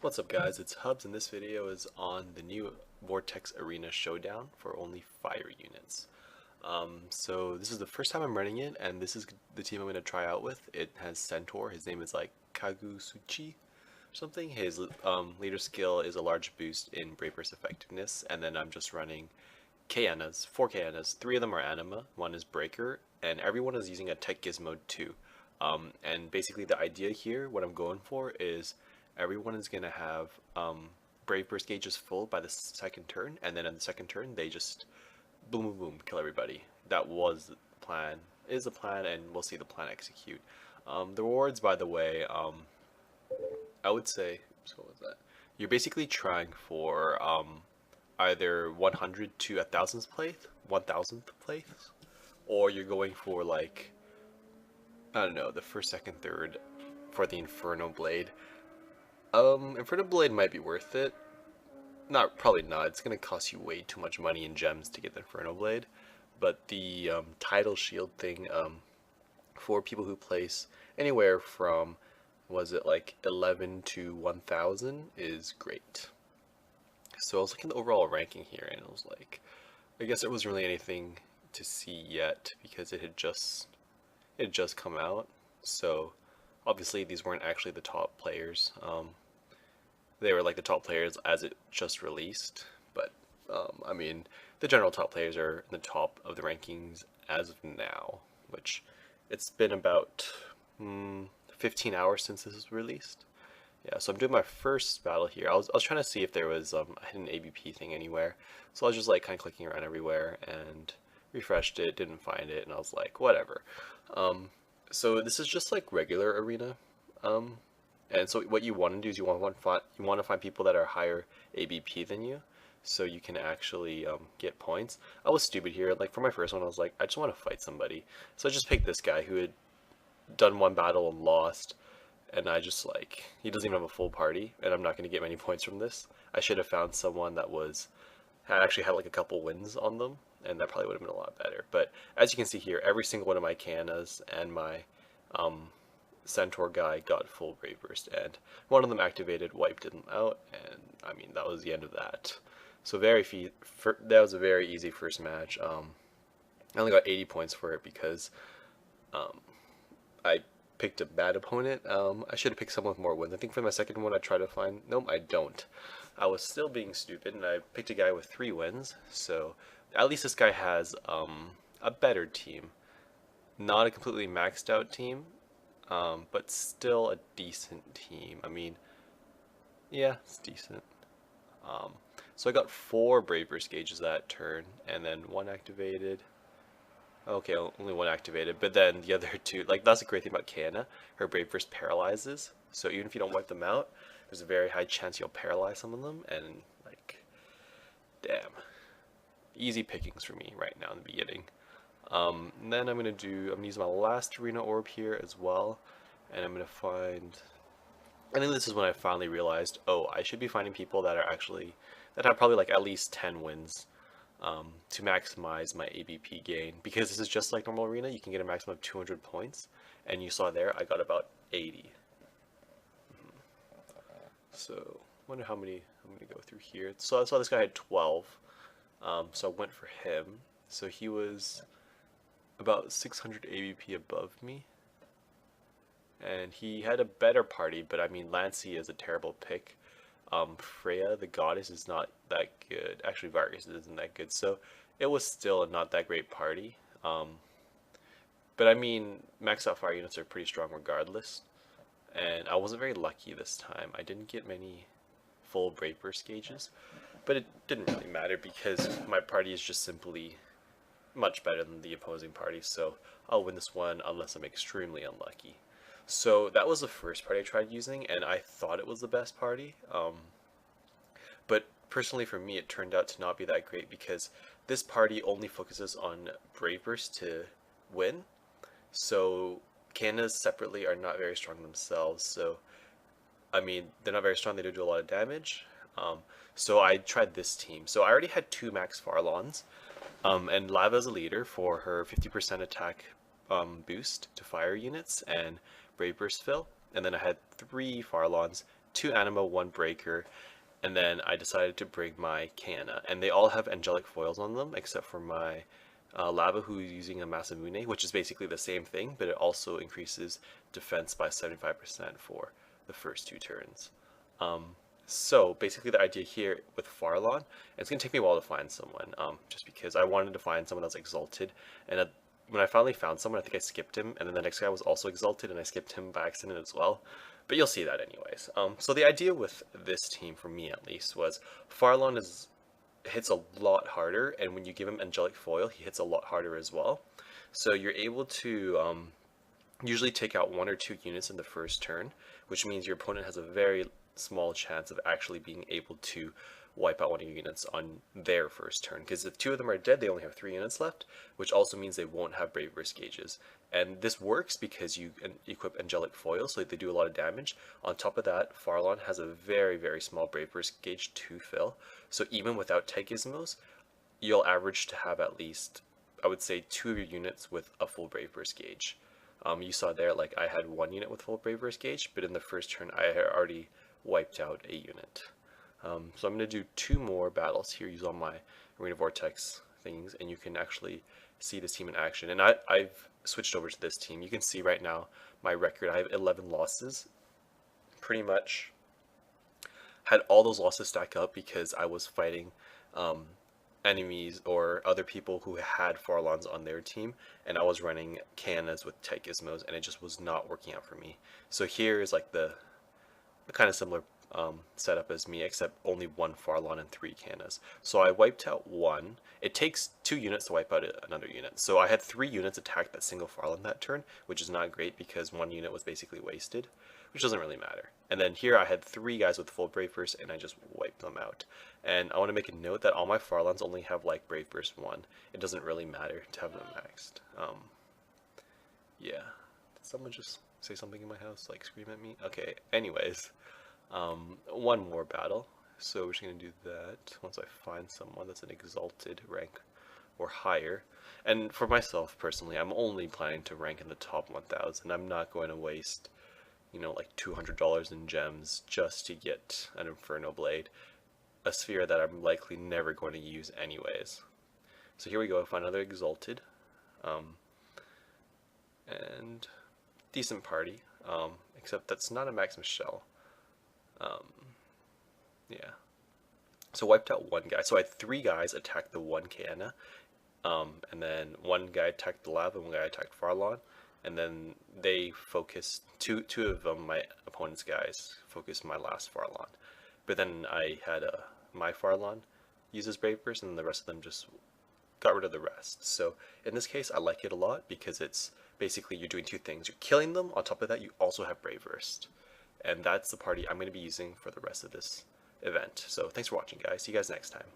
What's up guys, it's Hubs and this video is on the new Vortex Arena Showdown for only fire units. So this is the first time I'm running it and this is the team I'm going to try out with. It has Centaur, his name is like Kagusuchi or something. His leader skill is a large boost in Brave Burst effectiveness, and then I'm just running Kaenas, 4 Kaenas. 3 of them are Anima, 1 is Breaker, and everyone is using a Tech Gizmo too. And basically the idea here, what I'm going for is everyone is going to have Brave Burst gauges full by the second turn, and then in the second turn they just boom boom boom kill everybody. That was the plan, is the plan, and we'll see the plan execute. The rewards, by the way, I would say, so what was that? You're basically trying for either 100 to 1,000th place, or you're going for like, I don't know, the first, second, third for the Inferno Blade. Inferno Blade might be worth it. Probably not. It's gonna cost you way too much money in gems to get the Inferno Blade. But the title shield thing, for people who place anywhere from, was it like 11 to 1,000, is great. So I was looking at the overall ranking here, and it was like, I guess there wasn't really anything to see yet because it had just come out. So obviously these weren't actually the top players. They were like the top players as it just released, but I mean, the general top players are in the top of the rankings as of now, which it's been about 15 hours since this was released. Yeah, so I'm doing my first battle here. I was trying to see if there was a hidden ABP thing anywhere, so I was just like kind of clicking around everywhere and refreshed it, didn't find it, and I was like, whatever. So this is just like regular arena, and so what you want to do is you want to find people that are higher ABP than you, so you can actually get points. I was stupid here. Like for my first one, I was like, I just want to fight somebody, so I just picked this guy who had done one battle and lost, and I just like, he doesn't even have a full party, and I'm not going to get many points from this. I should have found someone that actually had like a couple wins on them, and that probably would have been a lot better. But as you can see here, every single one of my Kanas and my Centaur guy got full Brave Burst, and one of them activated, wiped them out, and I mean, that was the end of that. So that was a very easy first match. I only got 80 points for it because I picked a bad opponent. I should have picked someone with more wins. I think for my second one I tried to find, nope, I don't. I was still being stupid, and I picked a guy with 3 wins, so at least this guy has a better team. Not a completely maxed out team, but still a decent team. I mean, yeah, it's decent. So I got 4 Brave Burst gauges that turn, and then 1 activated. Okay, only 1 activated, but then the other 2, like, that's the great thing about Kana. Her Brave Burst paralyzes, so even if you don't wipe them out, there's a very high chance you'll paralyze some of them, and like, damn. Easy pickings for me right now in the beginning. And then I'm gonna use my last arena orb here as well, and I'm gonna find, I think this is when I finally realized, oh, I should be finding people that have probably like at least 10 wins, to maximize my ABP gain, because this is just like normal arena. You can get a maximum of 200 points, and you saw there I got about 80. So wonder how many I'm gonna go through here. So I saw this guy had 12, so I went for him. So he was about 600 ABP above me, and he had a better party, but I mean, Lancey is a terrible pick. Freya, the goddess, is not that good. Actually, Vargas isn't that good, so it was still a not that great party. But I mean, max out fire units are pretty strong regardless, and I wasn't very lucky this time. I didn't get many full Brave Burst gauges, but it didn't really matter because my party is just simply much better than the opposing party, so I'll win this one unless I'm extremely unlucky. So that was the first party I tried using, and I thought it was the best party, but personally for me it turned out to not be that great because this party only focuses on Brave Burst to win. So Kanas separately are not very strong themselves, so I mean, they're not very strong, they do a lot of damage. So I tried this team. So I already had 2 max Farlons, and Lava's a leader for her 50% attack boost to fire units and Brave Burst fill, and then I had 3 Farlons 2 Anima, 1 Breaker, and then I decided to bring my Canna. And they all have angelic foils on them, except for my Lava, who's using a Masamune, which is basically the same thing, but it also increases defense by 75% for the first 2 turns. So basically the idea here with Farlon, it's going to take me a while to find someone, just because I wanted to find someone that's exalted, and when I finally found someone, I think I skipped him, and then the next guy was also exalted, and I skipped him by accident as well. But you'll see that anyways. So the idea with this team, for me at least, was Farlon hits a lot harder, and when you give him angelic foil, he hits a lot harder as well. So you're able to usually take out 1 or 2 units in the first turn, which means your opponent has a very small chance of actually being able to wipe out one of your units on their first turn, because if 2 of them are dead, they only have 3 units left, which also means they won't have Brave Burst gauges. And this works because you equip angelic foil, so they do a lot of damage. On top of that, Farlon has a very, very small Brave Burst gauge to fill, so even without tech gizmos, you'll average to have at least, I would say, 2 of your units with a full Brave Burst gauge. You saw there, like, I had 1 unit with full Brave Burst gauge, but in the first turn I had already wiped out a unit. So I'm going to do 2 more battles here, use all my Arena Vortex things, and you can actually see this team in action. And I've switched over to this team. You can see right now my record. I have 11 losses. Pretty much had all those losses stack up because I was fighting enemies or other people who had Farlons on their team, and I was running Cannas with tech gizmos, and it just was not working out for me. So here is like the kind of similar setup as me, except only 1 Farlon and 3 Cannas. So I wiped out 1. It takes 2 units to wipe out another unit. So I had 3 units attack that single Farlon that turn, which is not great because 1 unit was basically wasted, which doesn't really matter. And then here I had 3 guys with full Brave Burst, and I just wiped them out. And I want to make a note that all my Farlons only have like Brave Burst 1. It doesn't really matter to have them maxed. Yeah. Did someone just say something in my house, like scream at me? Okay, anyways. 1 more battle, so we're just going to do that once I find someone that's an exalted rank or higher. And for myself personally, I'm only planning to rank in the top 1000. I'm not going to waste, you know, like $200 in gems just to get an Inferno Blade, a sphere that I'm likely never going to use anyways. So here we go, I find another exalted, and decent party, except that's not a Maximus Shell. Yeah. So wiped out 1 guy. So I had 3 guys attack the 1 Canna, and then 1 guy attacked the Lava, and 1 guy attacked Farlon, and then they focused, two of them, my opponent's guys, focused my last Farlon. But then I had my Farlon use his Brave Burst, and the rest of them just got rid of the rest. So in this case, I like it a lot because it's basically you're doing 2 things. You're killing them, on top of that you also have Brave Burst. And that's the party I'm going to be using for the rest of this event. So thanks for watching, guys. See you guys next time.